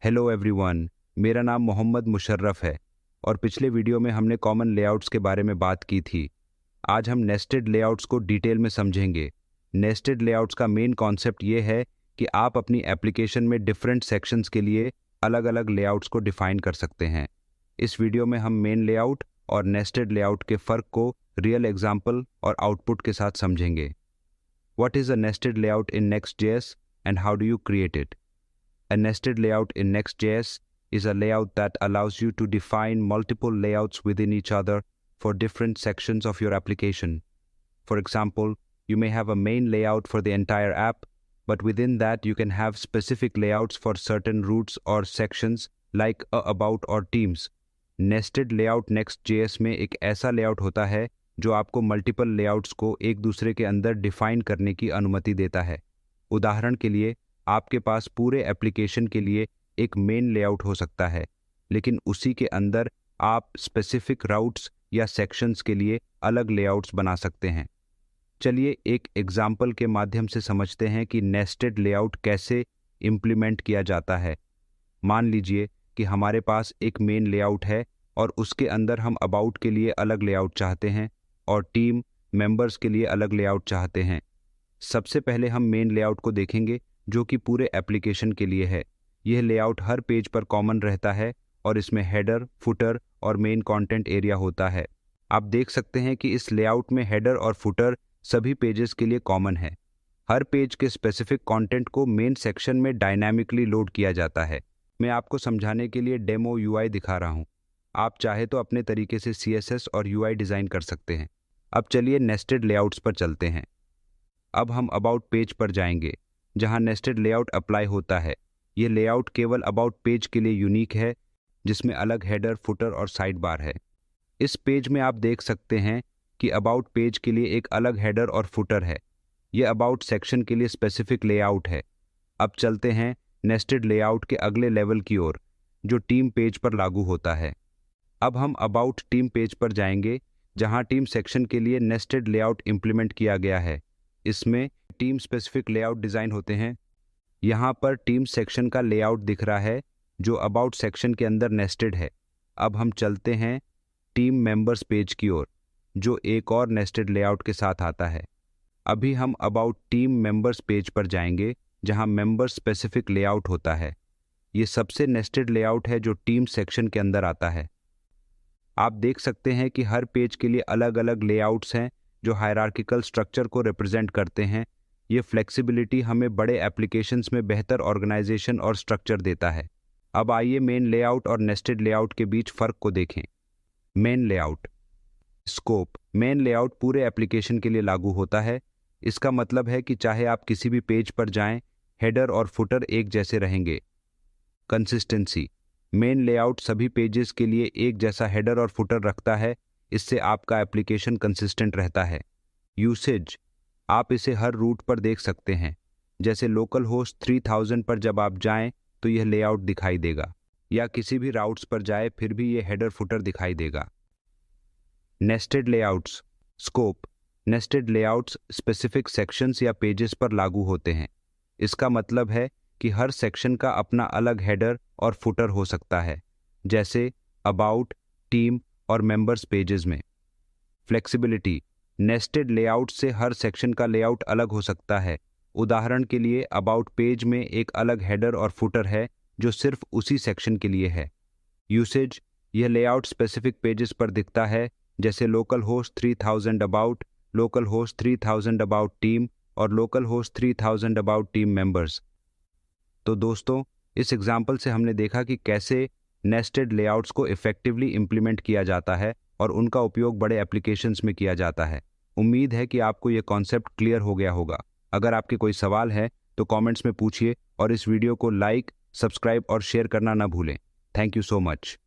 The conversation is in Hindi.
हेलो एवरीवन, मेरा नाम मोहम्मद मुशर्रफ है और पिछले वीडियो में हमने कॉमन लेआउट्स के बारे में बात की थी। आज हम नेस्टेड लेआउट्स को डिटेल में समझेंगे। नेस्टेड लेआउट्स का मेन कॉन्सेप्ट ये है कि आप अपनी एप्लीकेशन में डिफरेंट सेक्शंस के लिए अलग अलग लेआउट्स को डिफाइन कर सकते हैं। इस वीडियो में हम मेन लेआउट और नेस्टेड लेआउट के फ़र्क को रियल एग्जाम्पल और आउटपुट के साथ समझेंगे। What is a nested layout in Next.js and how do you create it? A nested layout in Next.js is a layout that allows you to define multiple layouts within each other for different sections of your application. For example, you may have a main layout for the entire app, but within that you can have specific layouts for certain routes or sections like a about or teams. Nested layout Next.js में एक ऐसा layout होता है जो आपको मल्टीपल लेआउट्स को एक दूसरे के अंदर डिफाइन करने की अनुमति देता है। उदाहरण के लिए, आपके पास पूरे एप्लीकेशन के लिए एक मेन लेआउट हो सकता है, लेकिन उसी के अंदर आप स्पेसिफिक राउट्स या सेक्शंस के लिए अलग लेआउट्स बना सकते हैं। चलिए एक एग्जाम्पल के माध्यम से समझते हैं कि नेस्टेड लेआउट कैसे इम्प्लीमेंट किया जाता है। मान लीजिए कि हमारे पास एक मेन लेआउट है और उसके अंदर हम अबाउट के लिए अलग लेआउट चाहते हैं और टीम मेंबर्स के लिए अलग लेआउट चाहते हैं। सबसे पहले हम मेन लेआउट को देखेंगे जो कि पूरे एप्लीकेशन के लिए है। यह लेआउट हर पेज पर कॉमन रहता है और इसमें हेडर, फुटर और मेन कंटेंट एरिया होता है। आप देख सकते हैं कि इस लेआउट में हेडर और फुटर सभी पेजेस के लिए कॉमन है। हर पेज के स्पेसिफिक कंटेंट को मेन सेक्शन में डायनामिकली लोड किया जाता है। मैं आपको समझाने के लिए डेमो यूआई दिखा रहा हूँ। आप चाहे तो अपने तरीके से CSS और UI डिज़ाइन कर सकते हैं। अब चलिए नेस्टेड लेआउट्स पर चलते हैं। अब हम अबाउट पेज पर जाएंगे जहां नेस्टेड लेआउट अप्लाई होता है। यह लेआउट केवल अबाउट पेज के लिए यूनिक है, जिसमें अलग हेडर, फुटर और साइड बार है। इस पेज में आप देख सकते हैं कि अबाउट पेज के लिए एक अलग हेडर और फुटर है। यह अबाउट सेक्शन के लिए स्पेसिफिक लेआउट है। अब चलते हैं नेस्टेड लेआउट के अगले लेवल की ओर, जो टीम पेज पर लागू होता है। अब हम अबाउट टीम पेज पर जाएंगे जहां टीम सेक्शन के लिए नेस्टेड लेआउट इंप्लीमेंट किया गया है। इसमें टीम स्पेसिफिक लेआउट डिज़ाइन होते हैं। यहां पर टीम सेक्शन का लेआउट दिख रहा है जो अबाउट सेक्शन के अंदर नेस्टेड है। अब हम चलते हैं टीम मेंबर्स पेज की ओर, जो एक और नेस्टेड लेआउट के साथ आता है। अभी हम अबाउट टीम मेंबर्स पेज पर जाएंगे जहां मेंबर स्पेसिफिक लेआउट होता है। ये सबसे नेस्टेड लेआउट है जो टीम सेक्शन के अंदर आता है। आप देख सकते हैं कि हर पेज के लिए अलग अलग लेआउट्स हैं जो हायरार्किकल स्ट्रक्चर को रिप्रेजेंट करते हैं। ये फ्लेक्सिबिलिटी हमें बड़े एप्लीकेशंस में बेहतर ऑर्गेनाइजेशन और स्ट्रक्चर देता है। अब आइए मेन लेआउट और नेस्टेड लेआउट के बीच फ़र्क को देखें। Main layout scope. Main layout पूरे एप्लीकेशन के लिए लागू होता है। इसका मतलब है कि चाहे आप किसी भी पेज पर जाएं, हेडर और फुटर एक जैसे रहेंगे। कंसिस्टेंसी। मेन लेआउट सभी पेजेस के लिए एक जैसा हेडर और फुटर रखता है। इससे आपका एप्लीकेशन कंसिस्टेंट रहता है। यूसेज। आप इसे हर रूट पर देख सकते हैं। जैसे लोकल होस्ट 3000 पर जब आप जाएं तो यह लेआउट दिखाई देगा, या किसी भी राउट्स पर जाए फिर भी यह हेडर फुटर दिखाई देगा। Nested layouts scope. Nested layouts specific sections या पेजेस पर लागू होते हैं। इसका मतलब है कि हर सेक्शन का अपना अलग हेडर और फुटर हो सकता है, जैसे अबाउट, टीम और मेंबर्स पेजेस में। फ्लेक्सिबिलिटी। नेस्टेड लेआउट से हर सेक्शन का लेआउट अलग हो सकता है। उदाहरण के लिए अबाउट पेज में एक अलग हेडर और फुटर है जो सिर्फ उसी सेक्शन के लिए है। यूसेज। यह लेआउट स्पेसिफिक पेजेस पर दिखता है, जैसे local host 3000 about, local host 3000 about team और local host 3000 about team members. तो दोस्तों, इस एग्जाम्पल से हमने देखा कि कैसे नेस्टेड लेआउट्स को इफेक्टिवली इम्प्लीमेंट किया जाता है और उनका उपयोग बड़े एप्लीकेशंस में किया जाता है। उम्मीद है कि आपको ये कॉन्सेप्ट क्लियर हो गया होगा। अगर आपके कोई सवाल है तो कमेंट्स में पूछिए और इस वीडियो को लाइक, सब्सक्राइब और शेयर करना ना भूलें। Thank you so much.